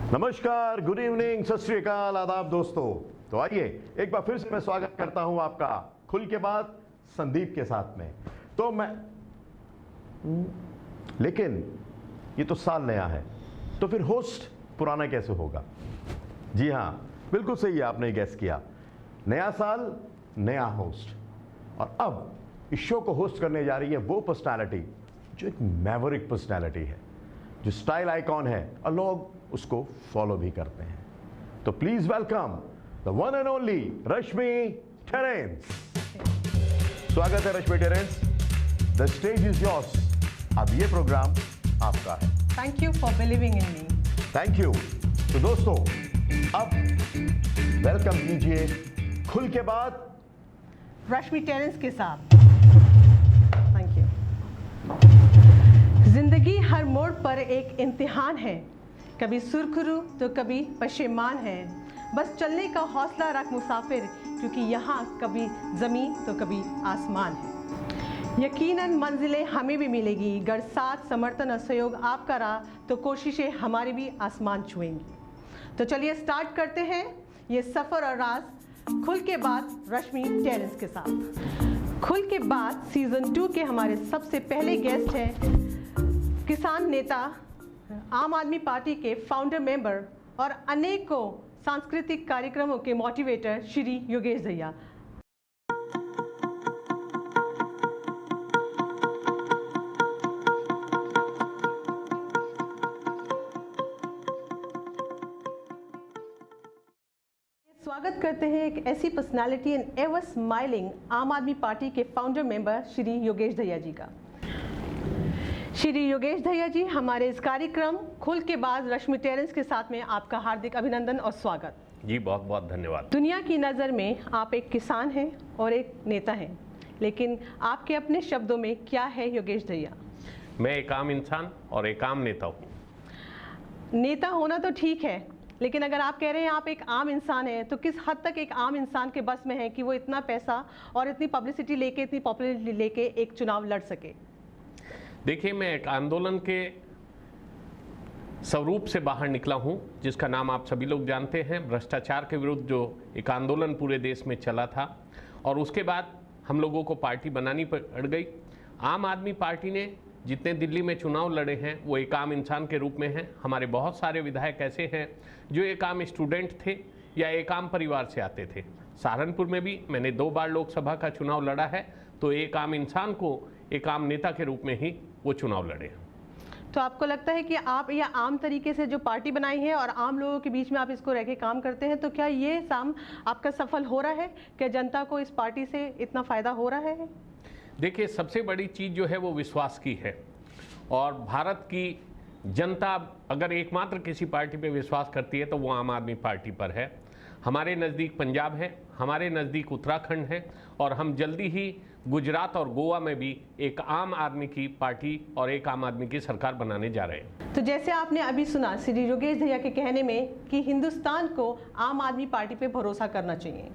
नमस्कार, good evening, सत श्री अकाल, आदाब दोस्तों। तो आइए एक बार फिर से मैं स्वागत करता हूं आपका खुल के बाद संदीप के साथ में। तो मैं लेकिन ये तो साल नया है, तो फिर होस्ट पुराना कैसे होगा? जी हाँ, बिल्कुल सही है, आपने गैस किया। नया साल, नया होस्ट। और अब इस शो को होस्ट करने जा रही है वो पर्सनालिटी जो एक मैवरिक पर्सनालिटी है, जो स्टाइल आइकॉन है और लोग उसको फॉलो भी करते हैं। तो please welcome the one and only Rashmi Terence. स्वागत है Rashmi Terence, the stage is yours. अब ये प्रोग्राम आपका है। Thank you for believing in me. Thank you. तो दोस्तों, अब वेलकम कीजिए खुल के बाद रश्मि टेरेंस के साथ। Thank you. जिंदगी हर मोड़ पर एक इम्तिहान है, कभी सुरखरू तो कभी पशेमान है। बस चलने का हौसला रख मुसाफिर, क्योंकि यहाँ कभी ज़मीन तो कभी आसमान है। यकीनन मंजिलें हमें भी मिलेगी, गर साथ समर्थन और सहयोग आपका रहा तो कोशिशें हमारी भी आसमान छुएंगी। तो चलिए स्टार्ट करते हैं ये सफ़र और राज खुल के बाद रश्मि टेरेंस के साथ। खुल के बाद सीज़न 2 के हमारे सबसे पहले गेस्ट हैं किसान नेता, आम आदमी पार्टी के फाउंडर मेंबर और अनेकों सांस्कृतिक कार्यक्रमों के मोटिवेटर श्री योगेश दहिया। स्वागत करते हैं एक ऐसी पर्सनालिटी एंड एवर स्माइलिंग आम आदमी पार्टी के फाउंडर मेंबर श्री योगेश दहिया जी का। श्री योगेश दहिया जी, हमारे इस कार्यक्रम खुल के बाद रश्मि टेरेंस के साथ में आपका हार्दिक अभिनंदन और स्वागत। जी बहुत बहुत धन्यवाद। दुनिया की नज़र में आप एक किसान हैं और एक नेता हैं, लेकिन आपके अपने शब्दों में क्या है योगेश दहिया? मैं एक आम इंसान और एक आम नेता हूँ। नेता होना तो ठीक है, लेकिन अगर आप कह रहे हैं आप एक आम इंसान हैं, तो किस हद तक एक आम इंसान के बस में है कि वो इतना पैसा और इतनी पब्लिसिटी लेके, इतनी पॉपुलरिटी लेके एक चुनाव लड़ सके? देखिए, मैं एक आंदोलन के स्वरूप से बाहर निकला हूं, जिसका नाम आप सभी लोग जानते हैं, भ्रष्टाचार के विरुद्ध जो एक आंदोलन पूरे देश में चला था। और उसके बाद हम लोगों को पार्टी बनानी पड़ गई। आम आदमी पार्टी ने जितने दिल्ली में चुनाव लड़े हैं वो एक आम इंसान के रूप में हैं। हमारे बहुत सारे विधायक ऐसे हैं जो एक आम स्टूडेंट थे या एक आम परिवार से आते थे। सहारनपुर में भी मैंने 2 बार लोकसभा का चुनाव लड़ा है, तो एक आम इंसान को एक आम नेता के रूप में ही वो चुनाव लड़े। तो आपको लगता है कि आप यह आम तरीके से जो पार्टी बनाई है और आम लोगों के बीच में आप इसको रह के काम करते हैं, तो क्या ये काम आपका सफल हो रहा है? क्या जनता को इस पार्टी से इतना फ़ायदा हो रहा है? देखिए, सबसे बड़ी चीज़ जो है वो विश्वास की है। और भारत की जनता अगर एकमात्र किसी पार्टी पे विश्वास करती है तो वो आम आदमी पार्टी पर है। हमारे नज़दीक पंजाब है, हमारे नज़दीक उत्तराखंड है, और हम जल्दी ही गुजरात और गोवा में भी एक आम आदमी की पार्टी और एक आम आदमी की सरकार बनाने जा रहे हैं। तो जैसे आपने अभी सुना श्री योगेश दहिया के कहने में कि हिंदुस्तान को आम आदमी पार्टी पे भरोसा करना चाहिए।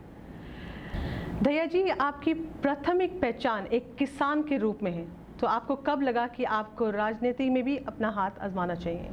दहिया जी, आपकी प्राथमिक पहचान एक किसान के रूप में है, तो आपको कब लगा कि आपको राजनीति में भी अपना हाथ आजमाना चाहिए?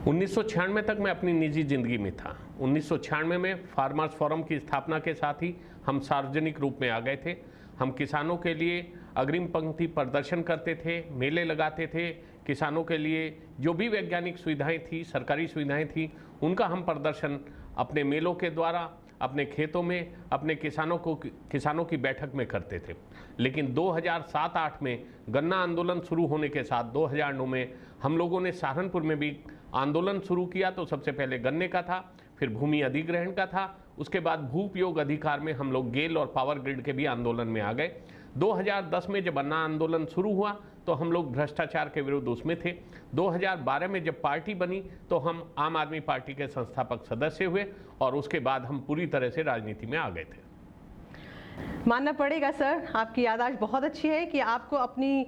1996 तक मैं अपनी निजी जिंदगी में था। 1996 में फार्मर्स फोरम की स्थापना के साथ ही हम सार्वजनिक रूप में आ गए थे। हम किसानों के लिए अग्रिम पंक्ति प्रदर्शन करते थे, मेले लगाते थे। किसानों के लिए जो भी वैज्ञानिक सुविधाएं थी, सरकारी सुविधाएं थी, उनका हम प्रदर्शन अपने मेलों के द्वारा, अपने खेतों में, अपने किसानों की बैठक में करते थे। लेकिन 2007-08 में गन्ना आंदोलन शुरू होने के साथ 2009 में हम लोगों ने सहारनपुर में भी आंदोलन शुरू किया। तो सबसे पहले गन्ने का था, फिर भूमि अधिग्रहण का था, उसके बाद भू उपयोग अधिकार में हम लोग गेल और पावर ग्रिड के भी आंदोलन में आ गए। 2010 में जब अन्ना आंदोलन शुरू हुआ तो हम लोग भ्रष्टाचार के विरुद्ध उसमें थे। 2012 में जब पार्टी बनी तो हम आम आदमी पार्टी के संस्थापक सदस्य हुए, और उसके बाद हम पूरी तरह से राजनीति में आ गए थे। मानना पड़ेगा सर, आपकी याददाश्त बहुत अच्छी है कि आपको अपनी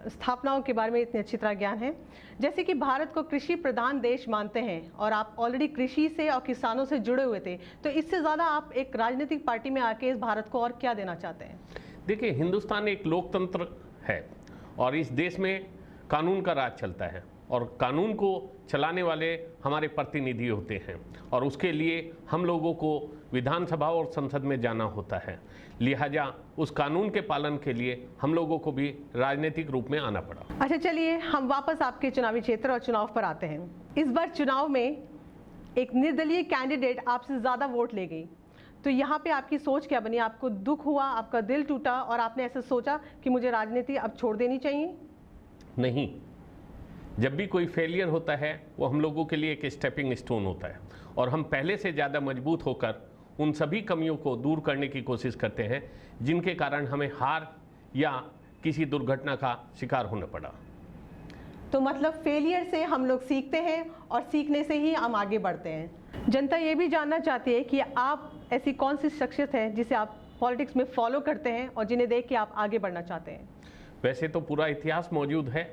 स्थापनाओं के बारे में इतनी अच्छी तरह ज्ञान है। जैसे कि भारत को कृषि प्रधान देश मानते हैं और आप ऑलरेडी कृषि से और किसानों से जुड़े हुए थे, तो इससे ज़्यादा आप एक राजनीतिक पार्टी में आके इस भारत को और क्या देना चाहते हैं? देखिए, हिंदुस्तान एक लोकतंत्र है और इस देश में कानून का राज चलता है। और कानून को चलाने वाले हमारे प्रतिनिधि होते हैं और उसके लिए हम लोगों को विधानसभा और संसद में जाना होता है। लिहाजा उस कानून के पालन के लिए हम लोगों को भी राजनीतिक रूप में आना पड़ा। अच्छा, चलिए हम वापस आपके चुनावी क्षेत्र और चुनाव पर आते हैं। इस बार चुनाव में एक निर्दलीय कैंडिडेट आपसे ज़्यादा वोट ले गई, तो यहाँ पे आपकी सोच क्या बनी? आपको दुख हुआ, आपका दिल टूटा और आपने ऐसा सोचा कि मुझे राजनीति अब छोड़ देनी चाहिए? नहीं, जब भी कोई फेलियर होता है वो हम लोगों के लिए एक स्टेपिंग स्टोन होता है और हम पहले से ज़्यादा मजबूत होकर उन सभी कमियों को दूर करने की कोशिश करते हैं जिनके कारण हमें हार या किसी दुर्घटना का शिकार होना पड़ा। तो मतलब फेलियर से हम लोग सीखते हैं और सीखने से ही हम आगे बढ़ते हैं। जनता ये भी जानना चाहती है कि आप ऐसी कौन सी शख्सियत है जिसे आप पॉलिटिक्स में फॉलो करते हैं और जिन्हें देख के आप आगे बढ़ना चाहते हैं। वैसे तो पूरा इतिहास मौजूद है,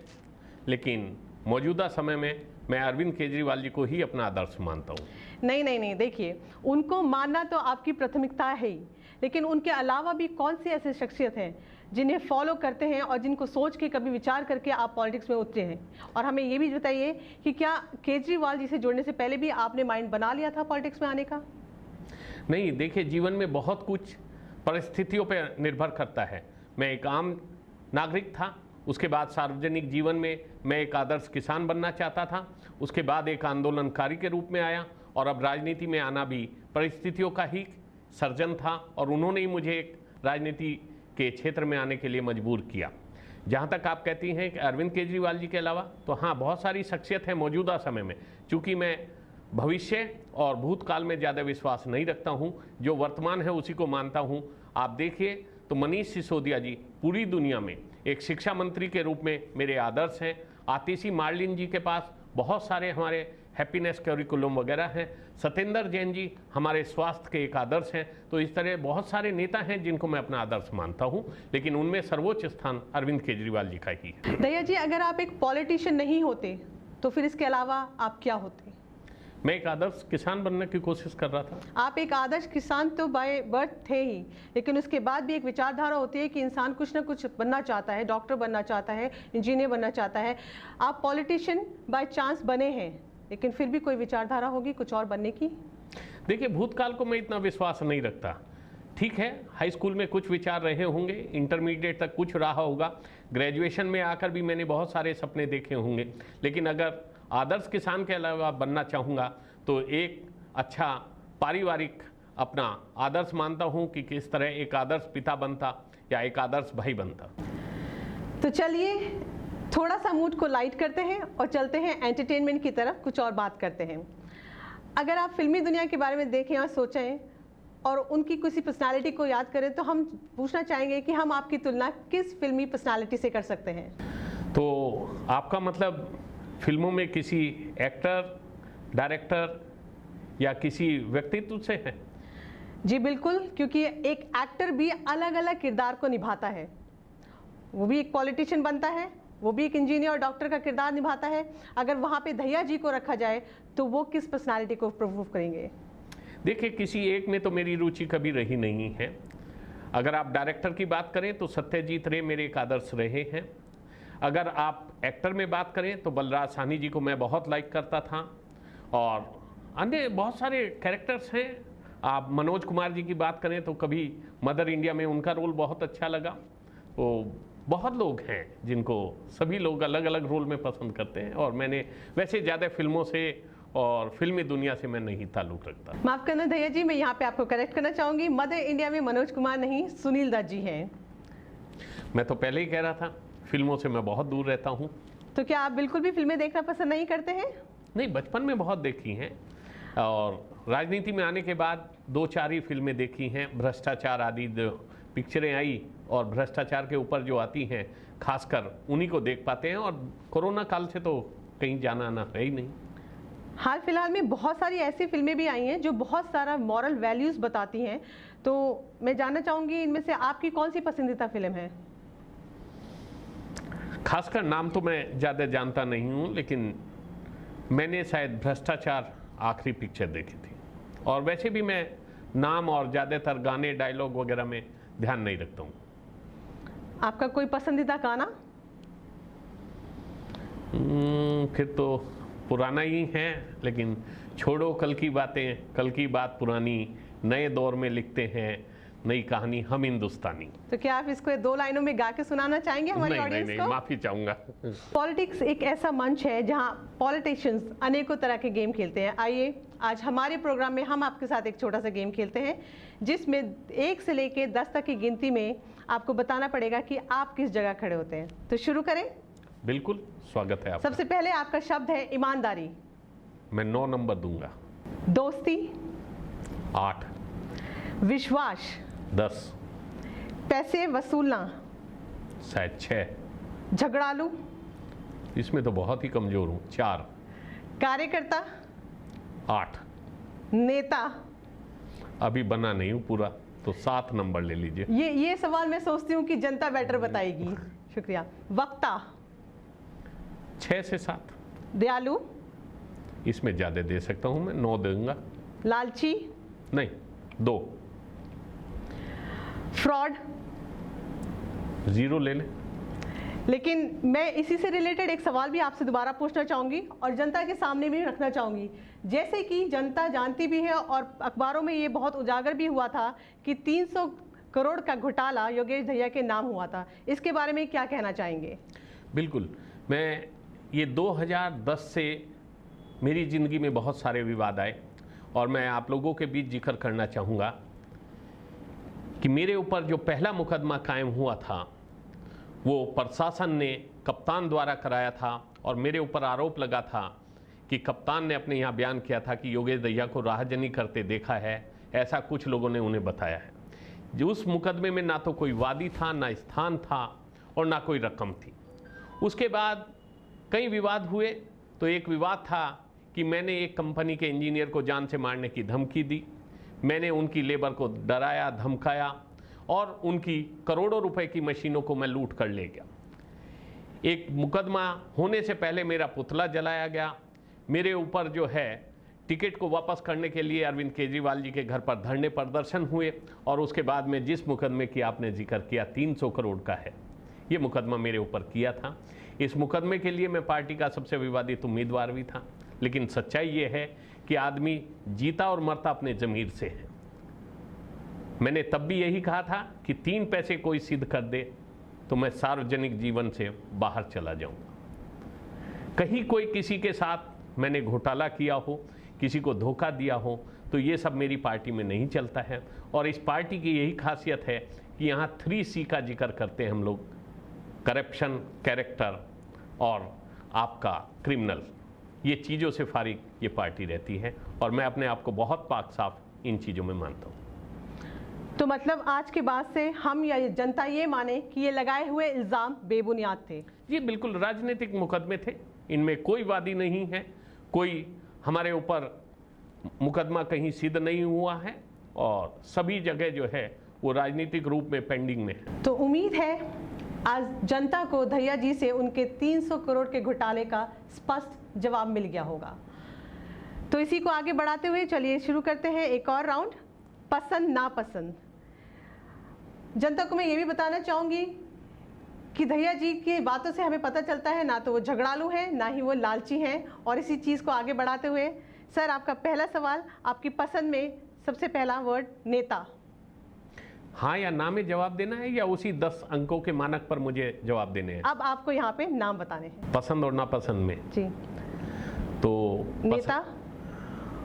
लेकिन मौजूदा समय में मैं अरविंद केजरीवाल जी को ही अपना आदर्श मानता हूँ। नहीं, देखिए, उनको मानना तो आपकी प्राथमिकता है ही, लेकिन उनके अलावा भी कौन सी ऐसी शख्सियत हैं जिन्हें फॉलो करते हैं और जिनको सोच के कभी विचार करके आप पॉलिटिक्स में उतरे हैं? और हमें ये भी बताइए कि क्या केजरीवाल जी से जुड़ने से पहले भी आपने माइंड बना लिया था पॉलिटिक्स में आने का? नहीं, देखिए, जीवन में बहुत कुछ परिस्थितियों पर निर्भर करता है। मैं एक आम नागरिक था, उसके बाद सार्वजनिक जीवन में मैं एक आदर्श किसान बनना चाहता था, उसके बाद एक आंदोलनकारी के रूप में आया और अब राजनीति में आना भी परिस्थितियों का ही सर्जन था और उन्होंने ही मुझे एक राजनीति के क्षेत्र में आने के लिए मजबूर किया। जहाँ तक आप कहती हैं कि अरविंद केजरीवाल जी के अलावा, तो हाँ, बहुत सारी शख्सियत है मौजूदा समय में। चूँकि मैं भविष्य और भूतकाल में ज़्यादा विश्वास नहीं रखता हूँ, जो वर्तमान है उसी को मानता हूँ। आप देखिए तो मनीष सिसोदिया जी पूरी दुनिया में एक शिक्षा मंत्री के रूप में मेरे आदर्श हैं। आतिशी मार्लिन जी के पास बहुत सारे हमारे हैप्पीनेस करिकुलम वगैरह हैं। सत्येंद्र जैन जी हमारे स्वास्थ्य के एक आदर्श हैं। तो इस तरह बहुत सारे नेता हैं जिनको मैं अपना आदर्श मानता हूं, लेकिन उनमें सर्वोच्च स्थान अरविंद केजरीवाल जी का ही है। दया जी, अगर आप एक पॉलिटिशियन नहीं होते तो फिर इसके अलावा आप क्या होते? मैं एक आदर्श किसान बनने की कोशिश कर रहा था। आप एक आदर्श किसान तो बाय बर्थ थे ही, लेकिन उसके बाद भी एक विचारधारा होती है कि इंसान कुछ ना कुछ बनना चाहता है, डॉक्टर बनना चाहता है, इंजीनियर बनना चाहता है। आप पॉलिटिशियन बाय चांस बने हैं, लेकिन फिर भी कोई विचारधारा होगी कुछ और बनने की? देखिए, भूतकाल को मैं इतना विश्वास नहीं रखता। ठीक है, हाई स्कूल में कुछ विचार रहे होंगे, इंटरमीडिएट तक कुछ रहा होगा, ग्रेजुएशन में आकर भी मैंने बहुत सारे सपने देखे होंगे, लेकिन अगर आदर्श किसान के अलावा बनना चाहूँगा तो एक अच्छा पारिवारिक अपना आदर्श मानता हूँ कि किस तरह एक आदर्श पिता बनता या एक आदर्श भाई बनता। तो चलिए थोड़ा सा मूड को लाइट करते हैं और चलते हैं एंटरटेनमेंट की तरफ, कुछ और बात करते हैं। अगर आप फिल्मी दुनिया के बारे में देखें और सोचें और उनकी किसी पर्सनालिटी को याद करें, तो हम पूछना चाहेंगे कि हम आपकी तुलना किस फिल्मी पर्सनालिटी से कर सकते हैं? तो आपका मतलब फिल्मों में किसी एक्टर, डायरेक्टर या किसी व्यक्तित्व से है? जी बिल्कुल, क्योंकि एक एक्टर भी अलग अलग किरदार को निभाता है। वो भी एक पॉलिटिशियन बनता है, वो भी एक इंजीनियर और डॉक्टर का किरदार निभाता है। अगर वहाँ पे दहिया जी को रखा जाए तो वो किस पर्सनालिटी को प्रूव करेंगे? देखिए, किसी एक में तो मेरी रुचि कभी रही नहीं है। अगर आप डायरेक्टर की बात करें तो सत्यजीत रे मेरे एक आदर्श रहे हैं। अगर आप एक्टर में बात करें तो बलराज साहनी जी को मैं बहुत लाइक करता था और अन्य बहुत सारे कैरेक्टर्स हैं। आप मनोज कुमार जी की बात करें तो कभी मदर इंडिया में उनका रोल बहुत अच्छा लगा। तो बहुत लोग हैं जिनको सभी लोग अलग अलग रोल में पसंद करते हैं और मैंने वैसे ज़्यादा फिल्मों से और फिल्मी दुनिया से मैं नहीं ताल्लुक़ रखता। माफ़ करना दहिया जी, मैं यहाँ पे आपको करेक्ट करना चाहूँगी। मदर इंडिया में मनोज कुमार नहीं, सुनील दत्त जी हैं। मैं तो पहले ही कह रहा था, फिल्मों से मैं बहुत दूर रहता हूँ। तो क्या आप बिल्कुल भी फिल्में देखना पसंद नहीं करते हैं? नहीं, बचपन में बहुत देखी हैं और राजनीति में आने के बाद 2-4 ही फिल्में देखी हैं। भ्रष्टाचार आदि पिक्चरें आई और भ्रष्टाचार के ऊपर जो आती हैं खासकर उन्हीं को देख पाते हैं और कोरोना काल से तो कहीं जाना आना है ही नहीं। हाल फिलहाल में बहुत सारी ऐसी फिल्में भी आई हैं जो बहुत सारा मॉरल वैल्यूज़ बताती हैं। तो मैं जानना चाहूँगी इनमें से आपकी कौन सी पसंदीदा फिल्म है? खासकर नाम तो मैं ज़्यादा जानता नहीं हूँ, लेकिन मैंने शायद भ्रष्टाचार आखिरी पिक्चर देखी थी और वैसे भी मैं नाम और ज़्यादातर गाने, डायलॉग वगैरह में ध्यान नहीं रखता हूँ। आपका कोई पसंदीदा गाना? फिर तो पुराना ही है, लेकिन छोड़ो कल की बातें, कल की बात पुरानी, नए दौर में लिखते हैं नई कहानी हम हिंदुस्तानी। तो क्या आप इसको 2 लाइनों में गा के सुनाना चाहेंगे हमारी नहीं ऑडियंस नहीं को? माफी चाहूंगा। पॉलिटिक्स एक ऐसा मंच है जहां पॉलिटिशियंस अनेकों तरह के गेम खेलते हैं। आइए आज हमारे प्रोग्राम में हम आपके साथ एक छोटा सा गेम खेलते हैं, जिसमें 1 से लेकर 10 तक की गिनती में आपको बताना पड़ेगा कि आप किस जगह खड़े होते हैं। तो शुरू करें। बिल्कुल, स्वागत है आपका। सबसे पहले आपका शब्द है ईमानदारी। मैं 9 नंबर दूंगा। दोस्ती। 8। विश्वास। 10। पैसे वसूलना। शायद 6। झगड़ालू। इसमें तो बहुत ही कमजोर हूँ। 4। कार्यकर्ता। 8। नेता। अभी बना नहीं हूँ पूरा, तो 7 नंबर ले लीजिए। ये सवाल मैं सोचती हूँ कि जनता बेटर बताएगी। शुक्रिया। वक्ता। 6 से 7। दयालु। इसमें ज़्यादा दे सकता हूँ मैं, 9 दूंगा। लालची। नहीं, 2। फ्रॉड। 0 ले लें। लेकिन मैं इसी से रिलेटेड एक सवाल भी आपसे दोबारा पूछना चाहूँगी और जनता के सामने भी रखना चाहूँगी। जैसे कि जनता जानती भी है और अखबारों में ये बहुत उजागर भी हुआ था कि 300 करोड़ का घोटाला योगेश दहिया के नाम हुआ था। इसके बारे में क्या कहना चाहेंगे? बिल्कुल, मैं ये 2010 से मेरी ज़िंदगी में बहुत सारे विवाद आए और मैं आप लोगों के बीच जिक्र करना चाहूँगा कि मेरे ऊपर जो पहला मुकदमा कायम हुआ था वो प्रशासन ने कप्तान द्वारा कराया था और मेरे ऊपर आरोप लगा था कि कप्तान ने अपने यहाँ बयान किया था कि योगेश दहिया को राहजनी करते देखा है, ऐसा कुछ लोगों ने उन्हें बताया है। जो उस मुकदमे में ना तो कोई वादी था, ना स्थान था और ना कोई रकम थी। उसके बाद कई विवाद हुए, तो एक विवाद था कि मैंने एक कंपनी के इंजीनियर को जान से मारने की धमकी दी। मैंने उनकी लेबर को डराया, धमकाया और उनकी करोड़ों रुपए की मशीनों को मैं लूट कर ले गया। एक मुकदमा होने से पहले मेरा पुतला जलाया गया। मेरे ऊपर जो है टिकट को वापस करने के लिए अरविंद केजरीवाल जी के घर पर धरने प्रदर्शन हुए और उसके बाद में जिस मुकदमे की आपने जिक्र किया 300 करोड़ का है, ये मुकदमा मेरे ऊपर किया था। इस मुकदमे के लिए मैं पार्टी का सबसे विवादित उम्मीदवार भी था, लेकिन सच्चाई ये है कि आदमी जीता और मरता अपने ज़मीर से है। मैंने तब भी यही कहा था कि 3 पैसे कोई सिद्ध कर दे तो मैं सार्वजनिक जीवन से बाहर चला जाऊंगा। कहीं कोई किसी के साथ मैंने घोटाला किया हो, किसी को धोखा दिया हो, तो ये सब मेरी पार्टी में नहीं चलता है। और इस पार्टी की यही खासियत है कि यहाँ 3C का जिक्र करते हैं हम लोग, करप्शन, कैरेक्टर और आपका क्रिमिनल। ये चीज़ों से फारिग ये पार्टी रहती है और मैं अपने आप को बहुत पाक साफ इन चीज़ों में मानता हूँ। तो मतलब आज के बाद से हम या जनता ये माने कि ये लगाए हुए इल्ज़ाम बेबुनियाद थे? ये बिल्कुल राजनीतिक मुकदमे थे, इनमें कोई वादी नहीं है, कोई हमारे ऊपर मुकदमा कहीं सिद्ध नहीं हुआ है और सभी जगह जो है वो राजनीतिक रूप में पेंडिंग में है। तो उम्मीद है आज जनता को दहिया जी से उनके 300 करोड़ के घोटाले का स्पष्ट जवाब मिल गया होगा। तो इसी को आगे बढ़ाते हुए चलिए शुरू करते हैं एक और राउंड, पसंद नापसंद। जनता को मैं ये भी बताना चाहूँगी कि दहिया जी की बातों से हमें पता चलता है ना तो वो झगड़ालू हैं, ना ही वो लालची हैं। और इसी चीज़ को आगे बढ़ाते हुए सर, आपका पहला सवाल, आपकी पसंद में सबसे पहला वर्ड नेता। हाँ या ना में जवाब देना है या उसी 10 अंकों के मानक पर मुझे जवाब देने हैं? अब आपको यहाँ पे नाम बताने हैं। पसंद और नापसंद में जी। तो नेता।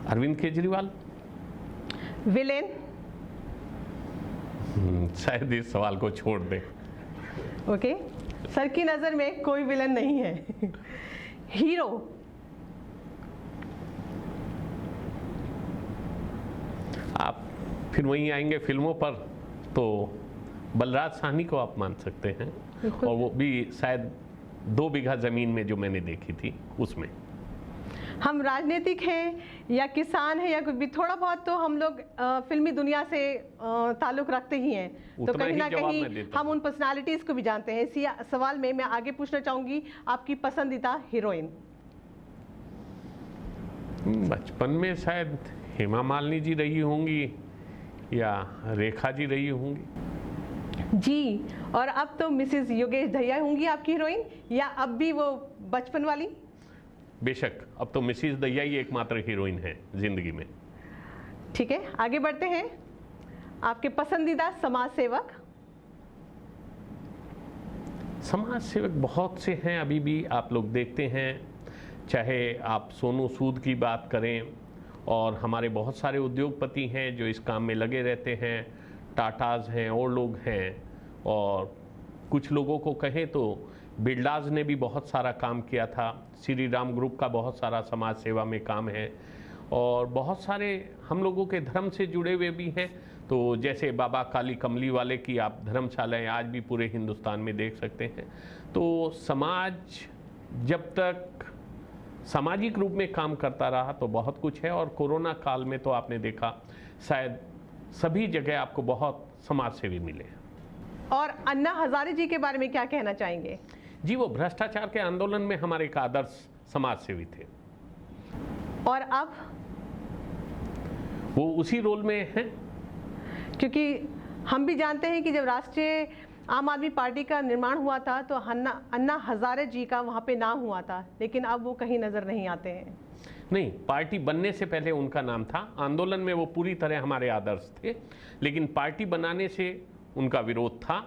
अरविंद केजरीवाल। विलेन। शायद इस सवाल को छोड़ दें। ओके, सर की नज़र में कोई विलन नहीं है। हीरो। आप फिर वहीं आएंगे फिल्मों पर, तो बलराज साहनी को आप मान सकते हैं, और वो भी शायद 2 बीघा ज़मीन में जो मैंने देखी थी उसमें। हम राजनीतिक हैं या किसान हैं या कुछ भी, थोड़ा बहुत तो हम लोग फिल्मी दुनिया से ताल्लुक़ रखते ही हैं, तो कहीं ना कहीं हम उन पर्सनालिटीज़ को भी जानते हैं। इसी सवाल में मैं आगे पूछना चाहूँगी आपकी पसंदीदा हीरोइन। बचपन में शायद हेमा मालिनी जी रही होंगी या रेखा जी रही होंगी जी। और अब तो मिसेस योगेश दहिया होंगी आपकी हीरोइन, या अब भी वो बचपन वाली? बेशक अब तो मिसिज दहिया ही एकमात्र हीरोइन है जिंदगी में। ठीक है, आगे बढ़ते हैं। आपके पसंदीदा समाज सेवक? समाज सेवक बहुत से हैं, अभी भी आप लोग देखते हैं, चाहे आप सोनू सूद की बात करें, और हमारे बहुत सारे उद्योगपति हैं जो इस काम में लगे रहते हैं, टाटाज हैं और लोग हैं, और कुछ लोगों को कहें तो बिरलाज ने भी बहुत सारा काम किया था, श्री राम ग्रुप का बहुत सारा समाज सेवा में काम है, और बहुत सारे हम लोगों के धर्म से जुड़े हुए भी हैं। तो जैसे बाबा काली कमली वाले की आप धर्मशालाएं आज भी पूरे हिंदुस्तान में देख सकते हैं। तो समाज जब तक सामाजिक रूप में काम करता रहा तो बहुत कुछ है, और कोरोना काल में तो आपने देखा शायद सभी जगह आपको बहुत समाज सेवी मिले। और अन्ना हजारे जी के बारे में क्या कहना चाहेंगे? जी, वो भ्रष्टाचार के आंदोलन में हमारे एक आदर्श समाज सेवी थे, और अब वो उसी रोल में हैं। क्योंकि हम भी जानते हैं कि जब राष्ट्रीय आम आदमी पार्टी का निर्माण हुआ था तो अन्ना हजारे जी का वहाँ पे नाम हुआ था, लेकिन अब वो कहीं नज़र नहीं आते हैं। नहीं, पार्टी बनने से पहले उनका नाम था, आंदोलन में वो पूरी तरह हमारे आदर्श थे, लेकिन पार्टी बनाने से उनका विरोध था,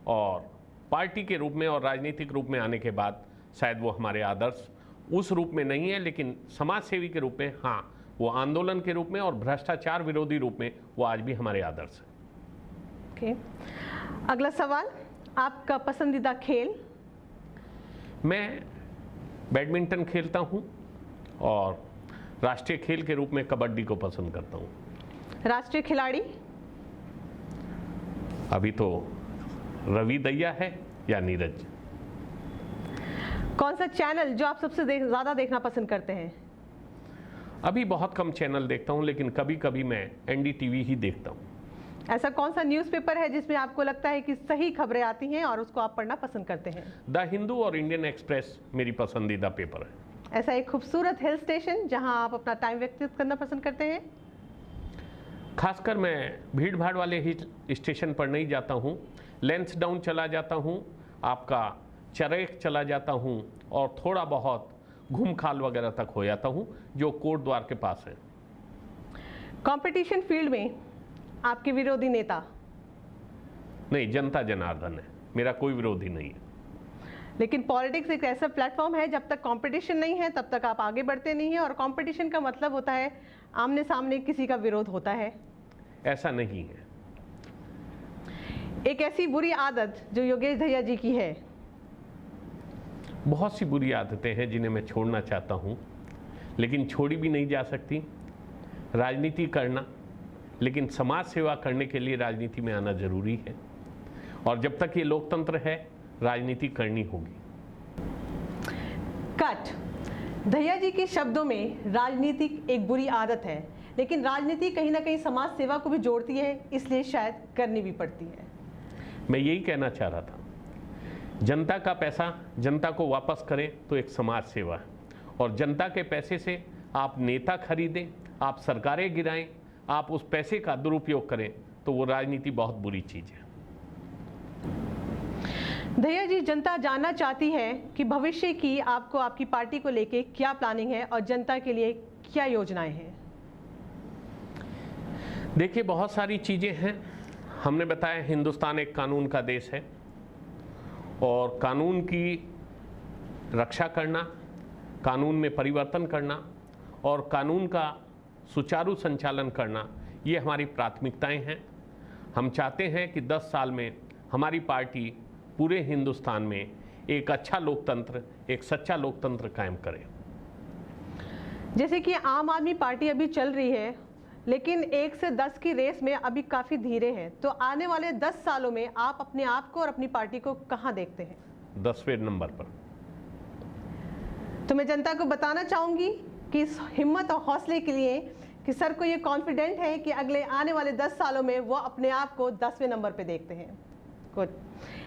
और पार्टी के रूप में और राजनीतिक रूप में आने के बाद शायद वो हमारे आदर्श उस रूप में नहीं है, लेकिन समाज सेवी के रूप में हाँ, वो आंदोलन के रूप में और भ्रष्टाचार विरोधी रूप में वो आज भी हमारे आदर्श हैं। ओके, अगला सवाल, आपका पसंदीदा खेल? मैं बैडमिंटन खेलता हूँ, और राष्ट्रीय खेल के रूप में कबड्डी को पसंद करता हूँ। राष्ट्रीय खिलाड़ी? अभी तो रवि दहिया है या नीरज। कौन सा चैनल जो आप सबसे ज़्यादा देखना पसंद करते हैं? अभी बहुत कम चैनल देखता हूँ, लेकिन कभी कभी मैं NDTV ही देखता हूँ। ऐसा कौन सा न्यूज़पेपर है जिसमें आपको लगता है कि सही खबरें आती हैं और उसको आप पढ़ना पसंद करते हैं? द हिंदू और इंडियन एक्सप्रेस मेरी पसंदीदा पेपर है। ऐसा एक खूबसूरत हिल स्टेशन जहां आप अपना टाइम व्यतीत करना पसंद करते हैं? खासकर मैं भीड़ भाड़ वाले हिल स्टेशन पर नहीं जाता हूँ, लैंसडाउन चला जाता हूँ, आपका चरेक चला जाता हूँ, और थोड़ा बहुत घूमखाल वगैरह तक हो जाता हूँ जो कोट द्वार के पास है। कंपटीशन फील्ड में आपके विरोधी नेता? नहीं, जनता जनार्दन है, मेरा कोई विरोधी नहीं है। लेकिन पॉलिटिक्स एक ऐसा प्लेटफॉर्म है, जब तक कंपटीशन नहीं है तब तक आप आगे बढ़ते नहीं हैं, और कंपटीशन का मतलब होता है आमने सामने किसी का विरोध होता है। ऐसा नहीं है। एक ऐसी बुरी आदत जो योगेश दहिया जी की है? बहुत सी बुरी आदतें हैं जिन्हें मैं छोड़ना चाहता हूँ, लेकिन छोड़ी भी नहीं जा सकती। राजनीति करना, लेकिन समाज सेवा करने के लिए राजनीति में आना जरूरी है, और जब तक ये लोकतंत्र है राजनीति करनी होगी। कट, दहिया जी के शब्दों में राजनीति एक बुरी आदत है, लेकिन राजनीति कहीं ना कहीं समाज सेवा को भी जोड़ती है, इसलिए शायद करनी भी पड़ती है। मैं यही कहना चाह रहा था, जनता का पैसा जनता को वापस करें तो एक समाज सेवा है, और जनता के पैसे से आप नेता खरीदें, आप सरकारें गिराएं, आप उस पैसे का दुरुपयोग करें तो वो राजनीति बहुत बुरी चीज़ है। दहिया जी, जनता जानना चाहती है कि भविष्य की आपको आपकी पार्टी को लेके क्या प्लानिंग है और जनता के लिए क्या योजनाएं हैं? देखिए, बहुत सारी चीज़ें हैं। हमने बताया हिंदुस्तान एक कानून का देश है, और कानून की रक्षा करना, कानून में परिवर्तन करना और कानून का सुचारू संचालन करना, ये हमारी प्राथमिकताएं हैं। हम चाहते हैं कि 10 साल में हमारी पार्टी पूरे हिंदुस्तान में एक अच्छा लोकतंत्र, एक सच्चा लोकतंत्र कायम करे। जैसे कि आम आदमी पार्टी अभी चल रही है, लेकिन 1 से 10 की रेस में अभी काफ़ी धीरे है, तो आने वाले 10 सालों में आप अपने आप को और अपनी पार्टी को कहाँ देखते हैं? 10वें नंबर पर। तो मैं जनता को बताना चाहूँगी कि इस हिम्मत और हौसले के लिए कि सर को ये कॉन्फिडेंट है कि अगले आने वाले 10 सालों में वो अपने आप को 10वें नंबर पे देखते हैं। गुड।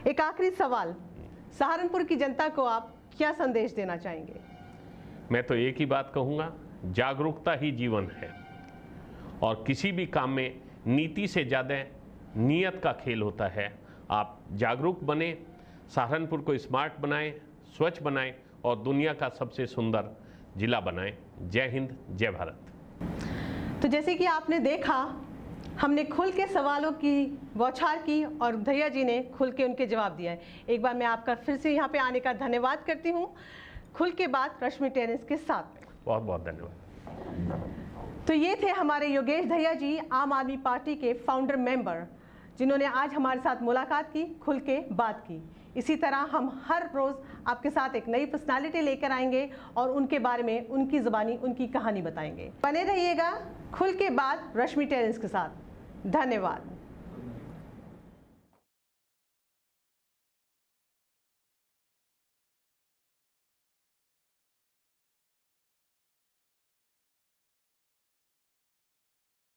एक आखिरी सवाल, सहारनपुर की जनता को आप क्या संदेश देना चाहेंगे? मैं तो एक ही बात कहूँगा, जागरूकता ही जीवन है, और किसी भी काम में नीति से ज़्यादा नीयत का खेल होता है। आप जागरूक बने, सहारनपुर को स्मार्ट बनाएं, स्वच्छ बनाएं, और दुनिया का सबसे सुंदर जिला बनाएं। जय हिंद, जय भारत। तो जैसे कि आपने देखा, हमने खुल के सवालों की बौछार की और दहिया जी ने खुल के उनके जवाब दिया है। एक बार मैं आपका फिर से यहाँ पे आने का धन्यवाद करती हूँ। खुल के बाद रश्मि टेरेंस के साथ में बहुत बहुत धन्यवाद। तो ये थे हमारे योगेश दहिया जी, आम आदमी पार्टी के फाउंडर मेंबर, जिन्होंने आज हमारे साथ मुलाकात की, खुल के बात की। इसी तरह हम हर रोज़ आपके साथ एक नई पर्सनालिटी लेकर आएंगे और उनके बारे में, उनकी ज़ुबानी, उनकी कहानी बताएंगे। बने रहिएगा खुल के बाद रश्मि टेरेंस के साथ। धन्यवाद।